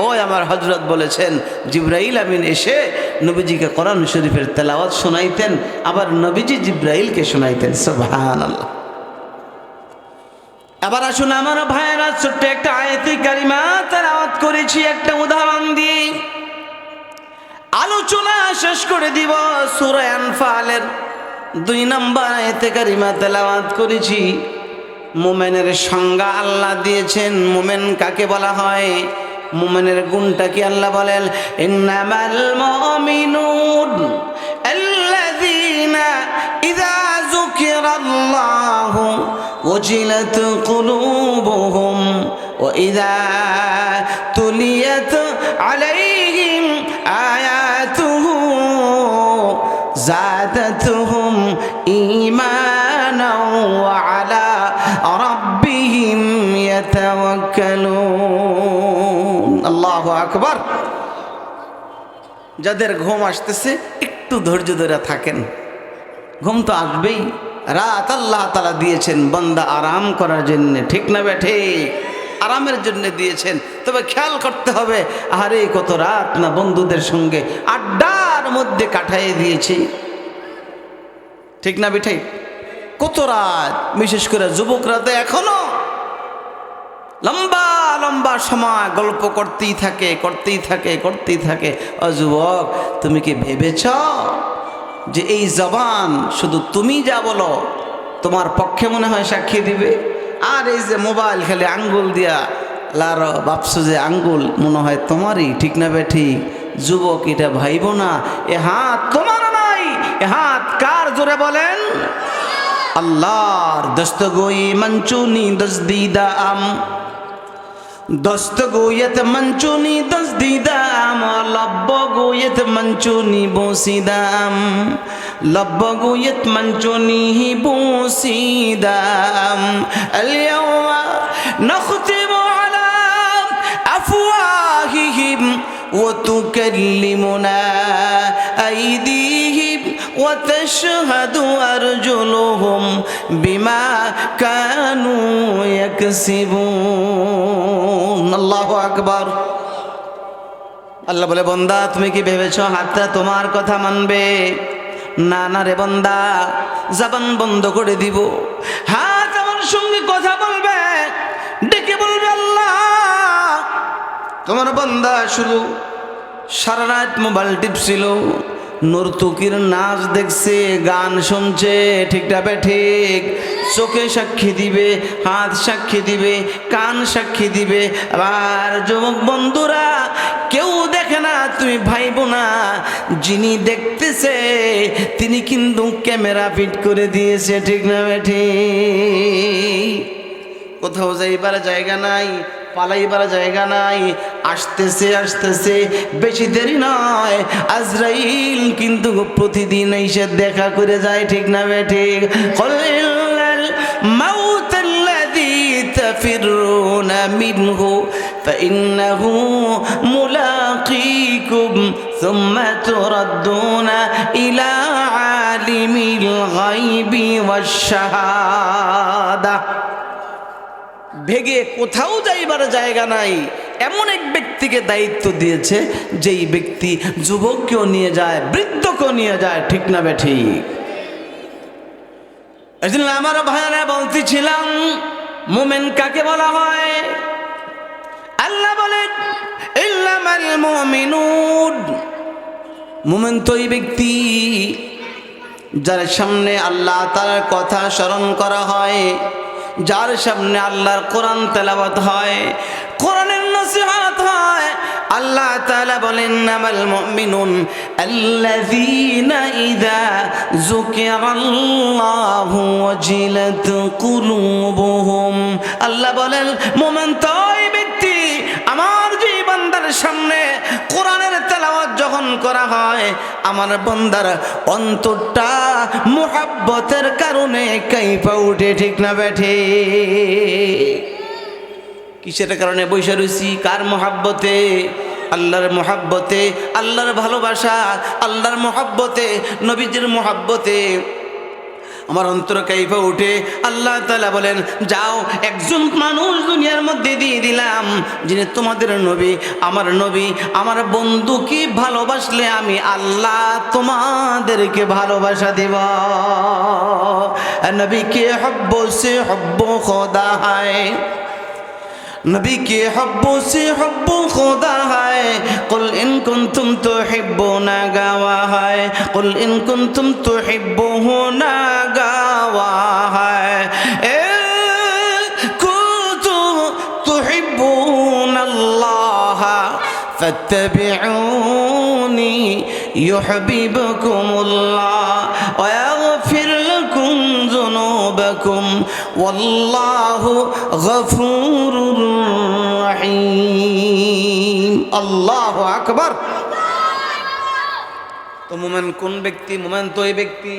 ওই আমার হযরত বলেছেন, জিবরাইল আমিন এসে নবীজিকে কোরআন শরীফের তেলাওয়াত শোনাইতেন, আবার নবীজি জিব্রাইলকে শোনাইতেন। সুবহানাল্লাহ। আবার আসুন আমার ভাইয়েরা, ছোট্ট একটা আয়াতে কারিমা তেলাওয়াত করেছি একটা উদাহরণ দিয়ে আলোচনা শেষ করে দিব। সূরা আনফালের 2 নম্বর আয়াতে কারিমা তেলাওয়াত করেছি। মুমিনের সংজ্ঞা আল্লাহ দিয়েছেন। মুমিন কাকে বলা হয়, মুমিনের গুণটা কি আল্লাহ বলেন, ইন্নামাল মুমিনুন আল্লাযীনা ইযা যুকিরাল্লাহু ওয়াজিলাত কুলুবুহুম ওয়া ইযা তুলিয়াত আলাইহিম আয়াতুহু যাদাতুহুম ঈমানাও ওয়া আলা রাব্বিহিম ইয়াতাওয়াক্কালুন। আল্লাহু আকবার। যাদের ঘুম আসতেছে একটু ধৈর্য ধরে থাকেন, ঘুম তো আসবেই। রাত আল্লাহ তাআলা দিয়েছেন বান্দা আরাম করার জন্য, ঠিক না বেঠে? আরামের জন্য দিয়েছেন। তবে খেয়াল করতে হবে, আরে কত রাত না বন্ধুদের সঙ্গে আড্ডার মধ্যে কাটাইয়ে দিয়েছি, ঠিক না বেঠে? কত রাত, বিশেষ করে যুবকরা তো এখনো লম্বা লম্বা সময় গল্প করতেই থাকে। ও যুবক, তুমি কি ভেবেছ যে এই জবান শুধু তুমি যা বলো তোমার পক্ষে মনে হয় সাক্ষী দিবে? আর এই যে মোবাইল খেলে আঙ্গুল দিয়া লার ভাবছো যে আঙ্গুল মনে হয় তোমারই, ঠিক না বেঠি? যুবক, এটা ভাইব না, এ হাত তোমার নাই, এ হাত কার? জোরে বলেন আল্লাহর। দস্তগোই মঞ্চুনি দসদিদাম, দস্ত গোয়ত মঞ্চুনি দসদিদাম, লব্ব গোয়ত মঞ্চুনি বসিদাম, লব্ব গোয়ত মঞ্চুনি বসিদাম। আলিয়াওমা নখতিমু আলা আফওয়াহিহিম ওয়া তুকাল্লিমুনা আইদিহিম ওয়া তাশহাদু আরজুলুহুম বিমা কানু ইয়াকসিবুন। আল্লাহু আকবার। আল্লাহ বলে, বান্দা তুমি কি ভেবেছো হাতটা তোমার কথা মানবে? না না রে বান্দা, জবান বন্ধ করে দিব। হাত আমার সঙ্গে কথা বলবে, ডেকে বলবে আল্লাহ। তোমার বান্দা শুধু সারা রাত মোবাইল টিপছিল, নর্তকীর নাচ দেখছে, গান শুনছে, ঠিকটা ঠিক? চোখে সাক্ষী দিবে, হাত সাক্ষী দিবে, কান সাক্ষী দিবে। আবার যুবক বন্ধুরা, কেউ দেখে না, তুমি ভাইবো না, যিনি দেখতেছে তিনি কিন্তু ক্যামেরা ফিট করে দিয়েছে, ঠিক না ঠিক? কোথাও যাইবার জায়গা নাই, পালাইবার জায়গা নাই। আসতেছে বেশি দেরি নয়, আজরাইল কিন্তু প্রতিদিন এসে দেখা করে যায়, ঠিক না ঠিক? কুল্লাল মাউতাল্লাযী তাফিরুনা মিনহু ফাইন্নাহু মুলাকীকুম সুম্মা তুরাদ্দুনা ইলা আলিমিল গায়বি ওয়াশ শাহাদা। ভেগে কোথাও যাইবার জায়গা নাই, এমন এক ব্যক্তিকে দায়িত্ব দিয়েছে যেই ব্যক্তি যুবককেও নিয়ে যায়, বৃদ্ধকেও নিয়ে যায়, ঠিক না ঠিক? এজন্য আমার ভাইরা বলতেছিলাম, মুমিন কাকে বলা হয়? আল্লাহ বলেন ইল্লামাল মুমিনুন। মুমিন তো ওই ব্যক্তি যার সামনে আল্লাহ তাআলার কথা স্মরণ করা হয়, যার সামনে আল্লাহর কোরআন তেলাওয়াত হয়, কোরআনের নসিহত হয়। আল্লাহ তাআলা বলেন ইন্নামাল মুমিনুন আল্লাযীনা ইযা যুকিরাল্লাহু ওয়াজিলাত কুলুবুহুম। আল্লাহ বলেন মুমিন তো ওই ব্যক্তি, আমার যে বান্দার সামনে কোরআনের তেলাওয়াত যখন করা হয়, আমার বান্দার অন্তরটা মুহাব্বতের কারণে কাঁপা ওঠে, ঠিক না বেঠে? কিসের কারণে বসে রয়েছি? কার মুহাব্বতে? আল্লাহর মুহাব্বতে, আল্লাহর ভালোবাসা, আল্লাহর মুহাব্বতে, নবীজির মুহাব্বতে। আমার অন্তর কাইফা উঠে। আল্লাহ তাআলা বলেন, যাও একজন মানুষ দুনিয়ার মধ্যে দিয়ে দিলাম, যিনি তোমাদের নবী, আমার বন্ধুকে ভালোবাসলে আমি আল্লাহ তোমাদেরকে ভালোবাসা দেব। নবী কে হব্বো সে হব্বো খোদা হয়, नबी के हब्बों से हब्बो खुदा है। कुल इन कुंतुम तुहिब्बूना गावा है, कुल इन कुंतुम तुहिब्बूना गावा है। ए कुंतुम तुहिब्बूना अल्लाह फत्तबिऊनी युहब्बिबकुमुल्लाह व यगफिर लकुम जुनूबकुम वल्लाहु गफूरुर रहीम। अल्लाहु আকবার। তো মুমিন কোন ব্যক্তি? মুমিন তো এই ব্যক্তি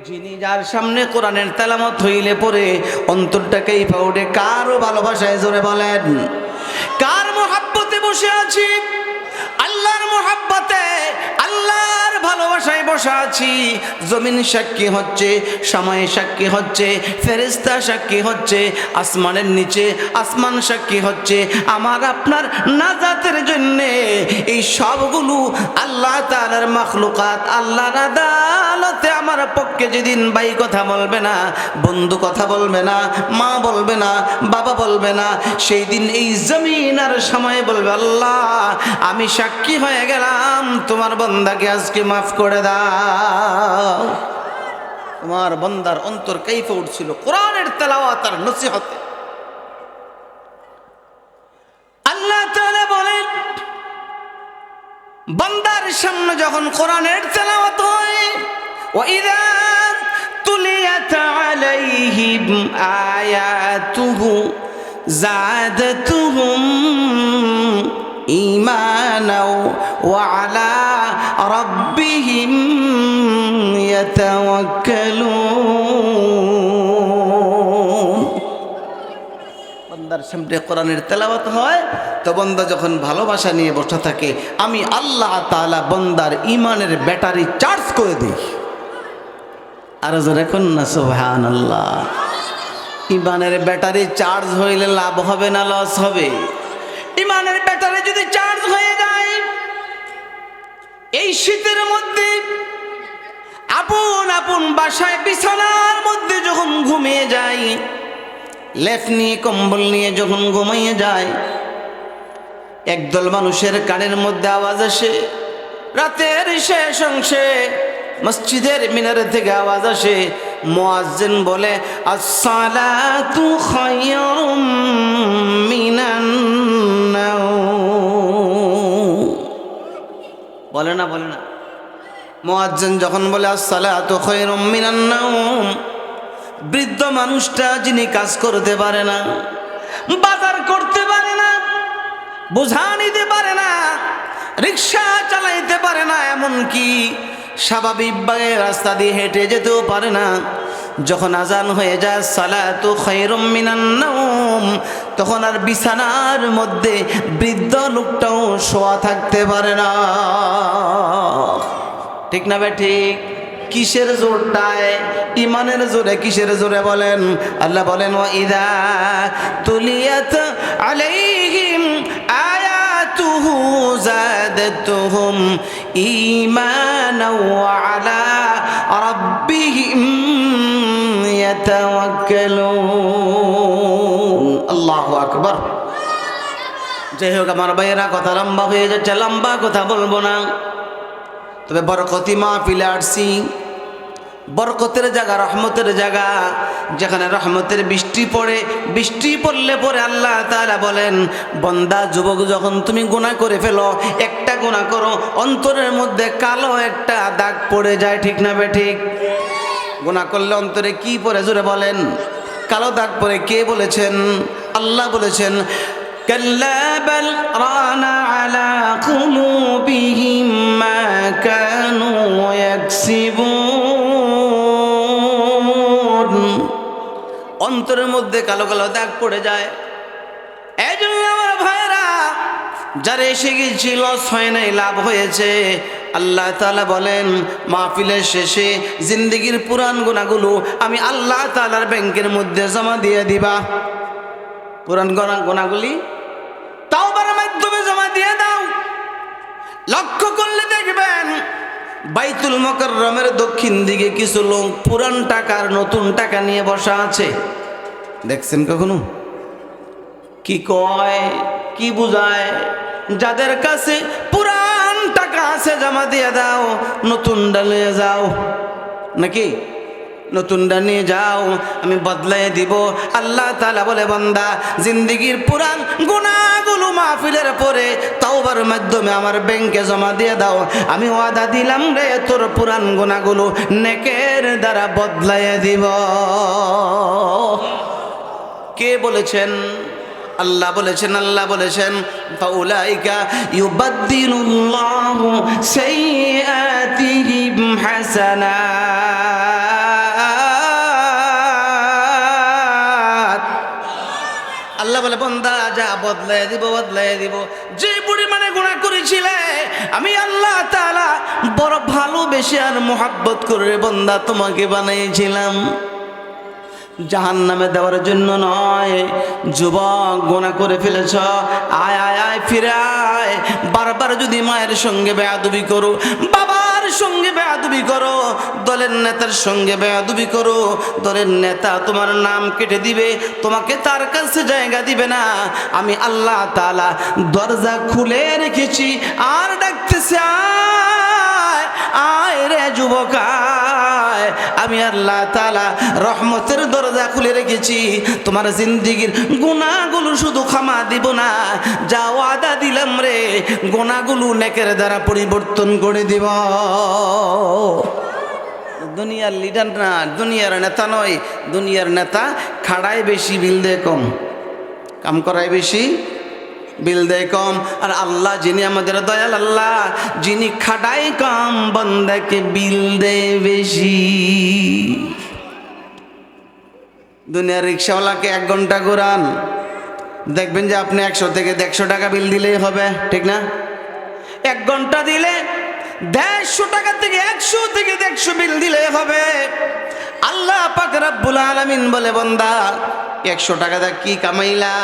যিনি যার সামনে কোরআনের তেলাওয়াত হইলে পরে অন্তরটাকে পাউডে কারো ভালোবাসায় জোরে বলেন, কার মুহাব্বতে বসে আছি? আল্লাহর মুহাব্বতে, আল্লাহর ভালোবাসায় বসে আছি। জমিন সাক্ষী হচ্ছে, সময় সাক্ষী হচ্ছে, ফেরেশতা সাক্ষী হচ্ছে, আসমানের নিচে আসমান সাক্ষী হচ্ছে। আমার আপনার নাজাতের জন্য এই সবগুলো আল্লাহ তাআলার মাখলুকাত আল্লাহর আদালতে আমার পক্ষে যেদিন ভাই কথা বলবে না, বন্ধু কথা বলবে না, মা বলবে না, বাবা বলবে না, সেই দিন এই জমিন আর সময় বলবে, আল্লাহ আমি সাক্ষী হয়ে গেলাম, তোমার বান্দাকে আজকে মাফ করে দাও। তোমার বান্দার অন্তর কাইফে উঠছিল কোরআনের তেলাওয়াত আর নসিহতে। আল্লাহ তাআলা বলেন, বান্দার সামনে যখন কোরআনের তেলাওয়াত হয়, ওয়াইদা তুলিয়াত আলাইহিম আয়াতুহু যাদাতুহুম ঈমানাও ওয়া আলা রাব্বিহিম ইয়াতাওয়াক্কালুন। বান্দার সামনে কোরআনের তেলাওয়াত হয় তো বান্দা যখন ভালোবাসা নিয়ে বসে থাকে, আমি আল্লাহ তাআলা বান্দার ঈমানের ব্যাটারি চার্জ করে দিই। আর জোরে কোন না সুবহানাল্লাহ। ঈমানের ব্যাটারি চার্জ হইলে লাভ হবে না লস হবে? ঈমানের ব্যাটারি যদি চার্জ হয়ে যায়, এই শীতের মধ্যে আপন আপন বাসায় বিছানার মধ্যে যখন ঘুমিয়ে যায়, লেপ নিয়ে কম্বল নিয়ে যখন ঘুমিয়ে যায়, একদল মানুষের কানের মধ্যে আওয়াজ আসে, রাতের শেষ অংশে মসজিদের মিনারে থেকে আওয়াজ আসে, মুয়াজ্জিন বলে আসসালাতু খায়রুম মিনান নাওম। বলে না, বলে না? মুয়াজ্জিন যখন বলে আসসালাতু খায়রুম মিনান নাওম, বৃদ্ধ মানুষটা যিনি কাজ করতে পারে না, বাজার করতে পারে না, বোঝা নিতে পারে না, রিক্সা চালাইতে পারে না, এমনকি স্বাভাবিকভাবে রাস্তা দিয়ে হেঁটে যেতেও পারে না, যখন আজান হয়ে যায় সালাতু খায়রুম মিনান নাওম, তখন আর বিছানার মধ্যে বৃদ্ধ লোকটাও শোয়া থাকতে পারে না। ঠিক না বে ঠিক? কিসের জোরটায়? ঈমানের জোরে। কিসের জোরে বলেন? আল্লাহ বলেন, ওয়াইদা তুলিয়াত আলাইহিম আয়াতুহু যাদাতুহুম ঈমানাও ওয়া আলা রাব্বিহিম ইয়াতাওয়াক্কালুন। আল্লাহু আকবার। যাই হোক আমার ভাইয়েরা, কথা লম্বা হয়ে যাচ্ছে, লম্বা কথা বলবো না। তবে বরকতি মাহফিলে আসছি, বরকতের জায়গা, রহমতের জায়গা, যেখানে রহমতের বৃষ্টি পড়ে, বৃষ্টি পড়লে পরে আল্লাহ তাআলা বলেন, বান্দা যুবক যখন তুমি গুনাহ করে ফেলো, একটা গুনাহ করো, অন্তরের মধ্যে কালো একটা দাগ পড়ে যায়। ঠিক না বে ঠিক? গুনাহ করলে অন্তরে কি পড়ে? জোরে বলেন। কালো দাগ পড়ে। কে বলেছেন? আল্লাহ বলেছেন, কাল্লা বাল রানা আলা কুলুবিহিম মা কানু ইয়াকসিবুন। অন্তরের মধ্যে কালো কালো দাগ পড়ে যায়। এই জন্য আমার ভাইরা, যারা এসে গেছিল লস হয় নাই, লাভ হয়েছে, আল্লাহ তাআলা বলেন মাহফিলের শেষে জিন্দেগির পুরান গুনাহগুলো আমি আল্লাহ তাআলার ব্যাংকের মধ্যে জমা দিয়ে দিবা। পুরান গুনাহগুলি তাওবার মাধ্যমে জমা দিয়ে দাও। লক্ষ্য করলে দেখবেন বাইতুল মুকাররমের দক্ষিণ দিকে কিছু লোক পুরান টাকার নতুন টাকা নিয়ে বসা আছে। দেখছেন কখনো? কি কয়, কি বুঝায়? যাদের কাছে পুরান টাকা আছে জমা দিয়ে দাও, নতুনটা নিয়ে যাও। নাকি নতুনটা নিয়ে যাও, আমি বদলাই দিব। আল্লাহ তাআলা বলে বান্দা জিন্দেগির পুরান গুনাহগুলো মাহফিলের পরে তাওবার মাধ্যমে আমার ব্যাংকে জমা দিয়ে দাও। আমি ওয়াদা দিলাম রে তোর পুরান গুনাহগুলো নেকের দ্বারা বদলাই দিব। কে বলেছেন? আল্লাহ বলেছেন। আল্লাহ বলেছেন ফাউলাইকা ইউবাদদিলুল্লাহু সাইয়্যাতিহিম হাসানাত। আল্লাহ বলে বান্দা যা বদলাই দিব, বদলাই দিব। যে পরিমাণে গুনাহ করেছিলে আমি আল্লাহ তাআলা বড় ভালোবেসে আর মোহাব্বত করে বান্দা তোমাকে বানিয়েছিলাম, জাহান্নামে দেওয়ার জন্য নয়। যুবক গুনাহ করে ফেলেছ, আয় আয় আয় ফিরে আয়। বারবার যদি মায়ের সঙ্গে বেয়াদবি করো, বাবার সঙ্গে বেয়াদবি করো, দলের নেতার সঙ্গে বেয়াদবি করো, দলের নেতা তোমার নাম কেটে দিবে, তোমাকে তার কাছে জায়গা দিবে না। আমি আল্লাহ তাআলা দরজা খুলে রেখেছি আর ডাকতেছি আয় আয় রে যুবক আয়। আমি আল্লাহ তাআলা রহমতের দরজা খুলে রেখেছি। তোমার জিন্দেগির গুনাহগুলো শুধু ক্ষমা দিব না, যা ওয়াদা দিলাম রে গুনাহগুলো নেকের দ্বারা পরিবর্তন করে দিব। দুনিয়ার লিডার না, দুনিয়ার নেতা নয়। দুনিয়ার নেতা খাড়ায় বেশি, বিল দেয় কম, কাম করায় বেশি, বিল দেয় কম। আর আল্লাহ যিনি আমাদের দয়াল আল্লাহ, যিনি খাটায় কম বান্দাকে বিল দেয় বেশি। দুনিয়ার রিক্সাওয়ালাকে 1 ঘন্টা ঘোরান, দেখবেন যে আপনি 100 থেকে 150 টাকা বিল দিলেই হবে, ঠিক না? 1 ঘন্টা দিলে 150 টাকা থেকে 100 থেকে 150 বিল দিলেই হবে। আল্লাহ পাক রব্বুল আলামিন বলে বান্দা 100 টাকা দা কি কামাইলা?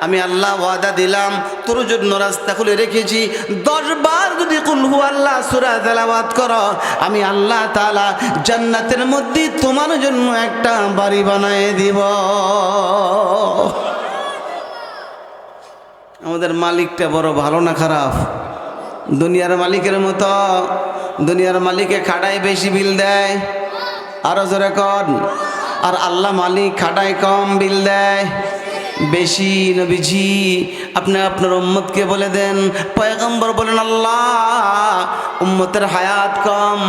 আমি আল্লাহ ওয়াদা দিলাম তোর জন্য রাস্তা খুলে রেখেছি। 10 বার যদি কুল হু আল্লাহ সূরা তেলাওয়াত করো, আমি আল্লাহ তাআলা জান্নাতের মধ্যে তোমার জন্য একটা বাড়ি বানায় দিব। আমাদের মালিকটা বড় ভালো না খারাপ? দুনিয়ার মালিকের মতো? দুনিয়ার মালিকে খাটায় বেশি বিল দেয়, আরো জোরে কর। আর আল্লাহ মালিক খাটায় কম, বিল দেয় বেশি। নবীজি আপনি আপনার উম্মতকে বলে দেন, পয়গম্বর বলেন আল্লাহ উম্মতের হায়াত কম,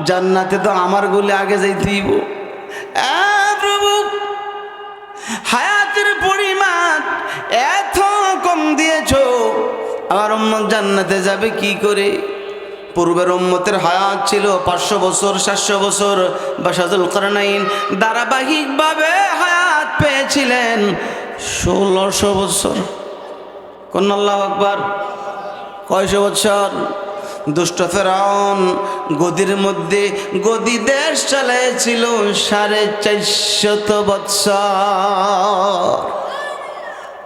জান্নাতে তো আমার গুলি আগে যাইতেইব। প্রভু হায়াতের পরিমাণ এত কম দিয়েছো, আমার উম্মত জান্নাতে যাবে কি করে? পূর্বের উম্মতের হায়াত ছিল 500 বছর, 700 বছর। বাদশাহ যুলকারনাইন ধারাবাহিকভাবে হায়াত পেয়েছিলেন 1600 বছর। কোন আল্লাহু আকবার! কয়শো বছর? দুষ্ট ফেরাউন গদির মধ্যে গদি দেশ চালাইছিল 450 বছর।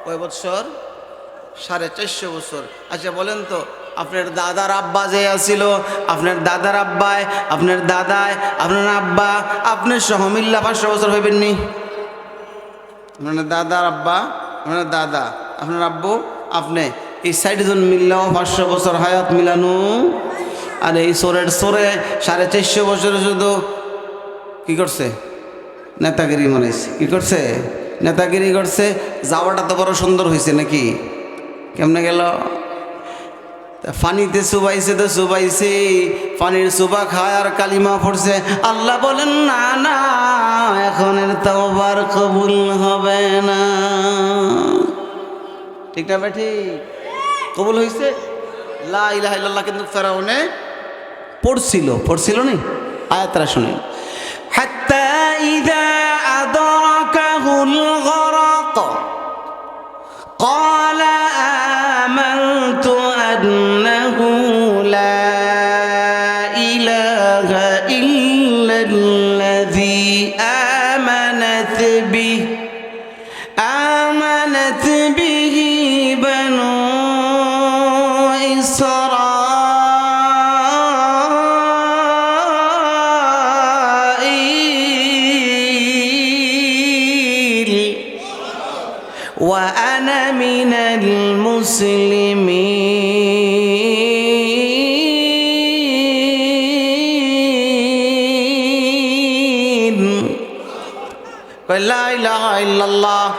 কয় বছর? 450 বছর। আচ্ছা বলেন তো, আপনার দাদার আব্বা যে আছিল, আপনার দাদার আব্বায়, আপনার দাদায়, আপনার আব্বা, আপনার সহ মিল্লা 500 বছর হইবেন নি? আপনার দাদার আব্বা, আপনার দাদা, আপনার আব্বু, আপনি এই 60 জন মিল্লাও 500 বছর হায়াত মিলানো। আর এই সোরের সোরে 450 বছর শুধু কি করছে? নেতাগিরি মনেছে। কি করছে? নেতাগিরি করছে। যাওয়াটা তো বড় সুন্দর হয়েছে নাকি? কেমনে গেল? পানিতে চুবাইছে তো চুবাইছে, পানির চুবা খায় আর কালিমা পড়ছে। আল্লাহ বলেন না না, এখনের তাওবার কবুল হবে না। ঠিক না বেঠি? কবুল হয়েছে লা ইলাহা ইল্লাল্লাহ, কিন্তু ফেরাউনে পড়ছিল নি? আয়াতটা শুনে, হাত্তা ইযা আদরাকাহুল গরাক ক্বালা আমানতু أنه لا মুসলিমিন। লা ইলাহা ইল্লাল্লাহ,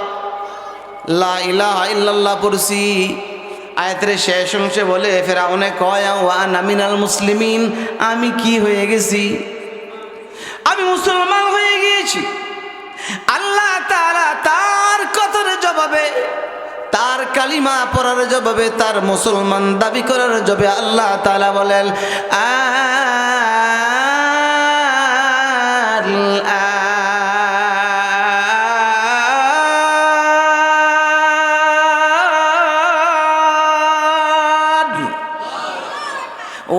লা ইলাহা ইল্লাল্লাহ পড়ছি। আয়াতের শেষ অংশে বলে ফেরাউনে কয় ওয়া আনা মিনাল মুসলিমিন, আমি কি হয়ে গেছি? আমি মুসলমান হয়ে গিয়েছি। আল্লাহ তাআলা তার কথার জবাবে, তার কালিমা পড়ার জবাবে, তার মুসলমান দাবি করার জবাবে আল্লাহ তাআলা বলেন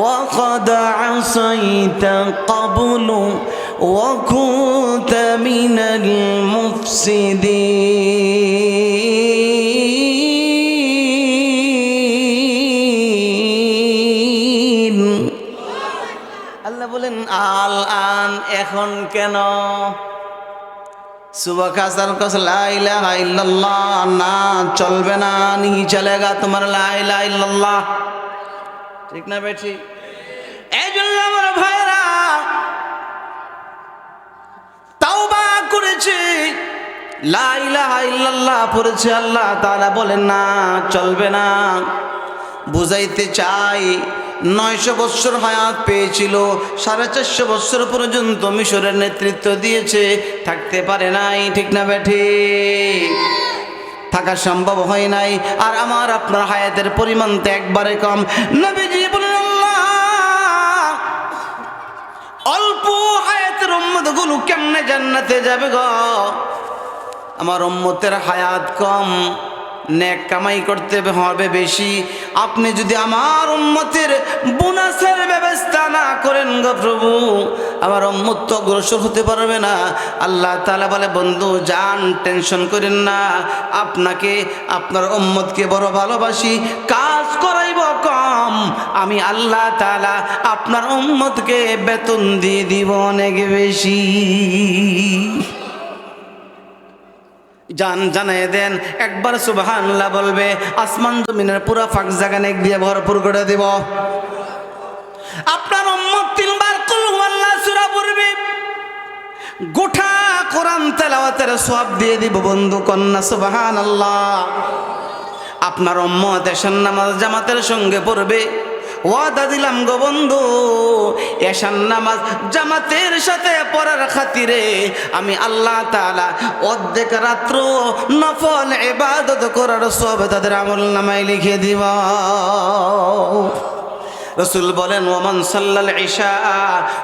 وقد عصيت قبل وكنت من المفسدين। আল্লাহ বলেন আল আন, এখন কেন? সুবহ কাসার কস লা ইলাহা ইল্লাল্লাহ, না চলবে না, नहीं चलेगा তোমার লা ইলাহা ইল্লাল্লাহ। ঠিক না বেঠি? এই জন্য আমার ভাইরা তাওবা করেছে, লা ইলাহা ইল্লাল্লাহ পড়েছে, আল্লাহ তাআলা বলেন না চলবে না। বুঝাইতে চাই 900 বছর হায়াত পেয়েছিল, 450 বছর পর্যন্ত মিশরের নেতৃত্ব দিয়েছে, থাকতে পারে নাই। ঠিক না বেঠি? থাকা সম্ভব হয় নাই। আর আমার আপনার হায়াতের পরিমাণ তো একবারে কম। নবীজি বলেন আল্লাহ অল্প হায়াতের উম্মতগুলো কেমনে জান্নাতে যাবে গো? আমার উম্মতের হায়াত কম, নেক কামাই করতে হবে বেশি। আপনি যদি আমার উম্মতের বোনাসের ব্যবস্থা না করেন গো প্রভু, আমার উম্মত তো অগ্রসর হতে পারবে না। আল্লাহ তাআলা বলে বন্ধু যান, টেনশন করেন না, আপনাকে আপনার উম্মতকে বড় ভালোবাসি, কাজ করাইব কম, আমি আল্লাহ তাআলা আপনার উম্মতকে বেতন দিয়ে দিব অনেক বেশি। জান জানাই দেন, একবার সুবহানাল্লাহ বলবে, আসমান জমিনের পুরা ফাঁক জায়গা নেক দিয়ে ভরপুর করে দেব। আপনার উম্মত 3 বার কুল হুয়াল্লাহ সূরা পড়বে, গোটা কোরআন তেলাওয়াতের সওয়াব দিয়ে দিব বন্ধু, কন্যা সুবহানাল্লাহ। আপনার উম্মত এশার নামাজ জামাতের সঙ্গে পড়বে, ওয়াদা দিলাম গো বন্ধু, এশার নামাজ জামাতের সাথে পড়ার খাতিরে আমি আল্লাহ তাআলা অর্ধেক রাত্র নফল ইবাদত করার সওয়াব তাদের আমলনামায় লিখে দিব। রাসূল বলেন ওমান সাল্লাল ইশা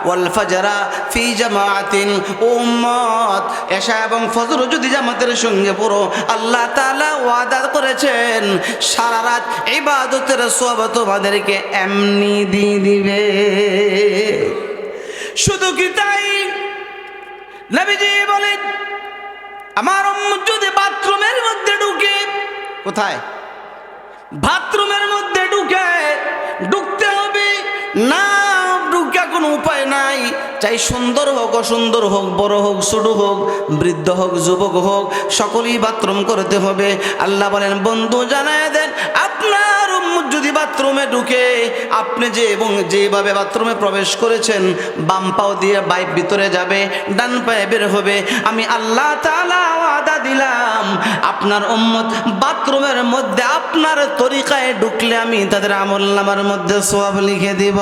ওয়াল ফাজরা ফি জামাআতিন, উম্মত ইশা এবং ফজর যদি জামাতের সঙ্গে পড়ো, আল্লাহ তাআলা ওয়াদা করেছেন সারা রাত ইবাদতের সওয়াব তোমাদেরকে এমনি দিয়ে দিবে। শুধু কি তাই? নবীজি বলেন আমার উম্মত যদি বাথরুমের মধ্যে ঢুকে, কোথায়? বাথরুমের মধ্যে ঢুকতে হবে না, ঢুকা কোনো উপায় নাই। চাই সুন্দর হোক অসুন্দর হোক, বড় হোক ছোট হোক, বৃদ্ধ হোক যুবক হোক, সকলেই বাথরুম করতে হবে। আল্লাহ বলেন বন্ধু জানায় দেন, আপনার উম্মত যদি বাথরুমে ঢুকে, আপনি যে এবং যেভাবে বাথরুমে প্রবেশ করেছেন, বাম পাও দিয়ে বাইর ভিতরে যাবে, ডান পায়ে বের হবে, আমি আল্লাহ তাআলা ওয়াদা দিলাম আপনার উম্মত বাথরুমের মধ্যে আপনার তরিকায় ঢুকলে আমি তাদের আমলনামার মধ্যে সওয়াব লিখে দিব।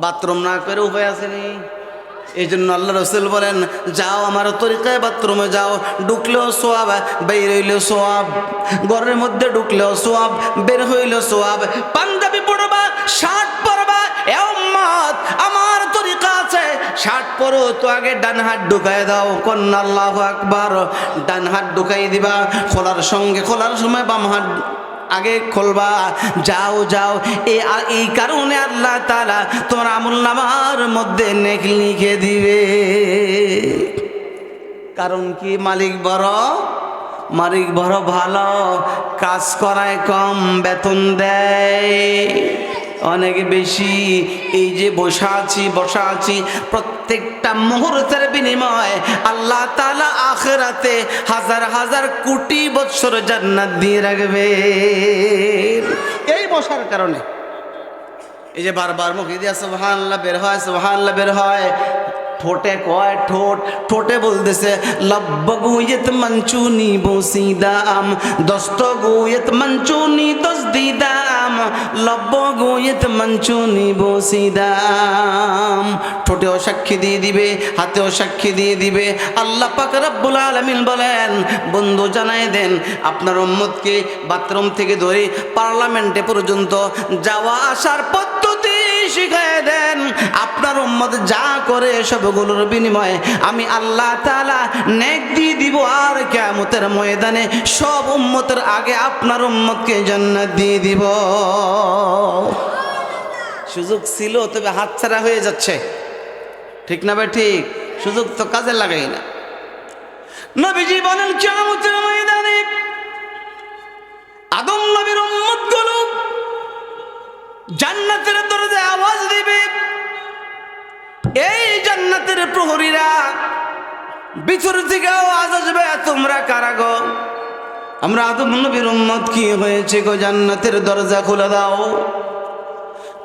বাথরুম না করে উপায় আসেনি। এই জন্য আল্লাহ রাসূল বলেন যাও আমার তরিকায় বাথরুমে যাও, ঢুকলেও সওয়াব, বের হইলেও সওয়াব। ঘরের মধ্যে ঢুকলেও সওয়াব, বের হইলেও সওয়াব। পাঞ্জাবি পরবা, শার্ট পরবা, এ উম্মত আমার তরিকা আছে, শার্ট পরো তো আগে ডান হাত ঢুকায় দাও, কন্না আল্লাহু আকবার, ডান হাত ঢুকাই দিবা, খোলার সময় বাম হাত আগে খুলবা। যাও যাও, এই কারণে আল্লাহ তাআলা তোমার আমলনামার মধ্যে নেক লিখে দিবে। কারণ কি? মালিক বড় ভালো, কাজ করায় কম, বেতন দেয়। অনেক বেশি। এই যে বসা আছি প্রত্যেকটা মুহূর্তের বিনিময়ে আল্লাহ তাআলা আখিরাতে হাজার হাজার কোটি বছর জান্নাত দিয়ে রাখবে এই বসার কারণে। এই যে বারবার মুখে দিয়া সুবহানাল্লাহ বের হয়, সুবহানাল্লাহ বের হয়, ঠোঁটে কয় ঠোঁটে বলতেছে লব্বগুয়েত মঞ্চুনি বসিদাম দস্তগুয়েত মঞ্চুনি দসদিদাম লব্বগুয়েত মঞ্চুনি বসিদাম। ঠোঁটেও সাক্ষী দিয়ে দিবে, হাতেও সাক্ষী দিয়ে দিবে। আল্লাহ পাক রব্বুল আলামিন বলেন, বন্ধু জানাই দেন আপনার উম্মতকে বাথরুম থেকে ধরে পার্লামেন্টে পর্যন্ত যাওয়া আসার পদ্ধতি শিখায় দেন। আপনার উম্মত যা করে সবগুলোর বিনিময়ে আমি আল্লাহ তাআলা নেক দিয়ে দিব, আর কিয়ামতের ময়দানে সব উম্মতের আগে আপনার উম্মতকে জান্নাত দিয়ে দিব। সুযোগ ছিল তবে হাতছাড়া হয়ে যাচ্ছে, ঠিক না ভাই? ঠিক, সুযোগ তো কাজে লাগাই না। নবীজি বলেন কিয়ামতের ময়দানে আদম নবীর উম্মতগুলো জান্নাতের দরজায় আওয়াজ দিবে। এই জান্নাতের প্রহরীরা ভিতর থেকে আওয়াজ আসবে, তোমরা কারা গো? আমরা আদম নবীর উম্মত। কি হয়েছে গো? জান্নাতের দরজা খুলে দাও।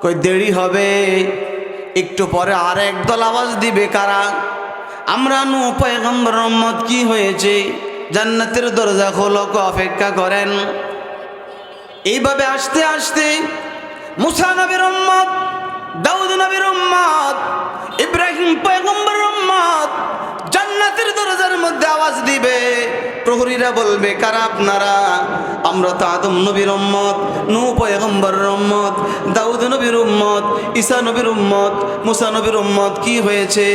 কই দেরি হবে, একটু পরে আর একদল আওয়াজ দিবে, কারা? আমরা নূহ পয়গম্বর উম্মত। কি হয়েছে? জান্নাতের দরজা খোলো, অপেক্ষা করেন। এইভাবে আস্তে আস্তে মুসা নবীর উম্মত, দাউদ নবীর উম্মত, ইব্রাহিম পয়গম্বর উম্মত জান্নাতের দরজার মধ্যে আওয়াজ দিবে। প্রহরীরা বলবে, কারা আপনারা? আমরা তো আদম নবীর উম্মত, নূহ পয়গম্বরের উম্মত, দাউদ নবীর উম্মত, ঈসা নবীর উম্মত, মুসা নবীর উম্মত। কি হয়েছে?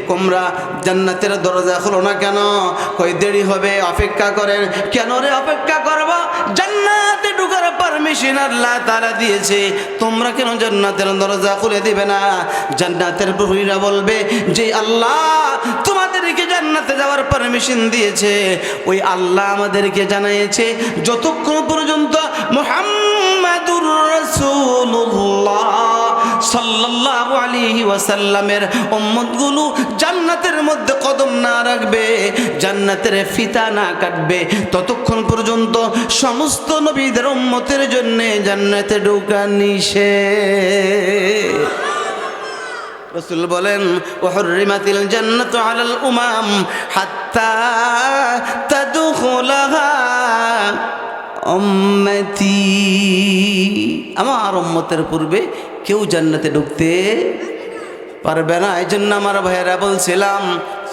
তোমরা জান্নাতের দরজা খোলো না কেন? কই দেরি হবে, অপেক্ষা করেন। কেন রে অপেক্ষা করবা? জান্নাতে ঢোকার পারমিশন আল্লাহ তাআলা দিয়েছে, তোমরা কেন জান্নাতের দরজা খুলে দিবে না? জান্নাতের প্রহরীরা বলবে যে আল্লাহ তোমাদেরকে জান্নাতে যাওয়ার পারমিশন দিয়েছে, ওই আল্লাহ আমাদেরকে জানিয়েছে যতক্ষণ পর্যন্ত মুহাম্মাদুর রাসূলুল্লাহ সাল্লাল্লাহু আলাইহি ওয়াসাল্লামের উম্মতগুলো জান্নাতের মধ্যে কদম না রাখবে, জান্নাতের ফিতা না কাটবে, ততক্ষণ পর্যন্ত সমস্ত নবীদের উম্মতের জন্য জান্নাতে ঢোকা নিষেধ। রাসূল বলেন, ওয়াহুররিমাতিল জান্নাতু আলাল উমাম হাত্তা তাদখুলাহা উম্মতি। আমার উম্মতের পূর্বে কেউ জান্নাতে ঢুকতে পারবে না। এই জন্য আমার ভাইয়েরা বলছিলাম,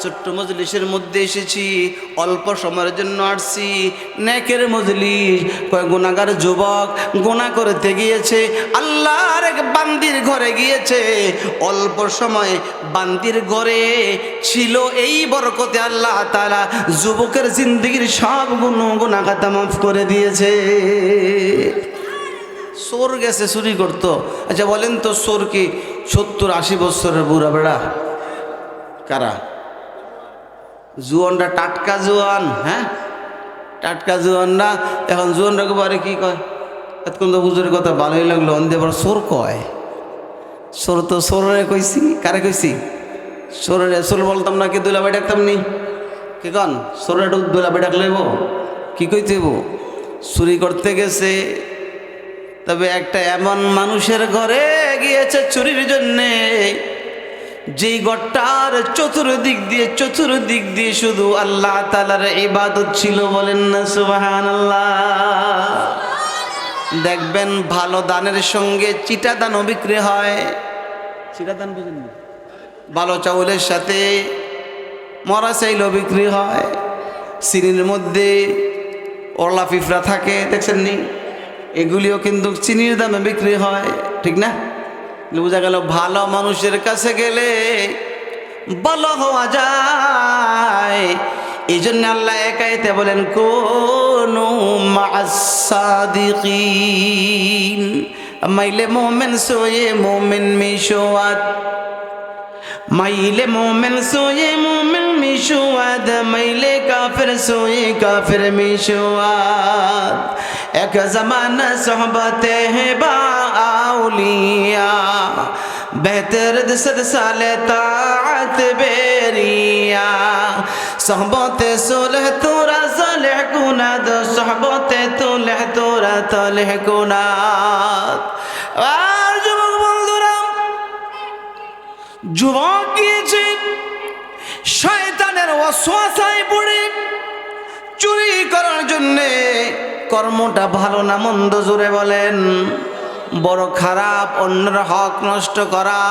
ছোট্ট মজলিসের মধ্যে এসেছি, অল্প সময়ের জন্য আসছি। নেকের মজলিস, কয় গুনাহগার যুবক গুনাহ করতে গিয়েছে, আল্লাহর এক বান্দির ঘরে গিয়েছে। অল্প সময় বান্দির ঘরে ছিল, এই বরকতে আল্লাহ তাআলা যুবকের জিন্দেগির সব গুনাহ খাতা মাফ করে দিয়েছে। চোর গেছে চুরি করতো। আচ্ছা বলেন তো, চোর কি 70-80 বছরের বুড়া বেড়া? কারা? জুয়ানরা, টাটকা জুয়ান। হ্যাঁ, টাটকা জুয়ান না। এখন জুয়ানরা বারে কি কয়? এতক্ষণ তো হুজুরের কথা ভালোই লাগলো, অন্ধে বড় চোর কয়। চোর তো চোরে কইছি, কারে কইছি? চোরে। চোর বলতাম না কি দুলাভাই ডাকতাম নি? কি কন? চোরে দুলাভাই ডাকলেব কি কইতে? চুরি করতে গেছে, তবে একটা এমন মানুষের ঘরে গিয়েছে চুরির জন্যে, যেই ঘরটার চতুর্দিক দিয়ে শুধু আল্লাহ তাআলার ইবাদত ছিল। বলেন না সুবহানাল্লাহ। দেখবেন ভালো দানের সঙ্গে চিটা দানও বিক্রি হয়। চিটা দান বুঝেন? ভালো চাউলের সাথে মরা চাইলও বিক্রি হয়। চিনির মধ্যে ওরলা পিঁপড়া থাকে, দেখছেন নি? এগুলিও কিন্তু চিনির দামে বিক্রি হয়, ঠিক না? বোঝা গেল ভালো মানুষের কাছে গেলে ভালো হওয়া যায়। এই জন্য আল্লাহ একাইতে বলেন, কুনু মা'আস সাদিকিন। মাইলে মোমেন সোয়ে মোমেন মিশোয়াত, মাইলে মোমেন সোয়ে মোমেন মিশোয়াত, মাইলে কাফের সোয়ে কাফের মিশোয়াত। এক জমানা সোহবতে হে বা আউলিয়া বেহতর দিসদ সালে তাআত বেরিয়া সোহবতে সুলহ তোরা সালেহ কুনাদ সোহবতে তুলহ তোরা তলহ কুনাদ। আর যুবক বন্ধুরা, যুবক গিয়েছে শয়তানের ওয়াসওয়াসায় পড়ে চুরি করার জন্যে। কর্মটা ভালো না মন্দ জোরে বলেন? বড় খারাপ, অন্যের হক নষ্ট করা।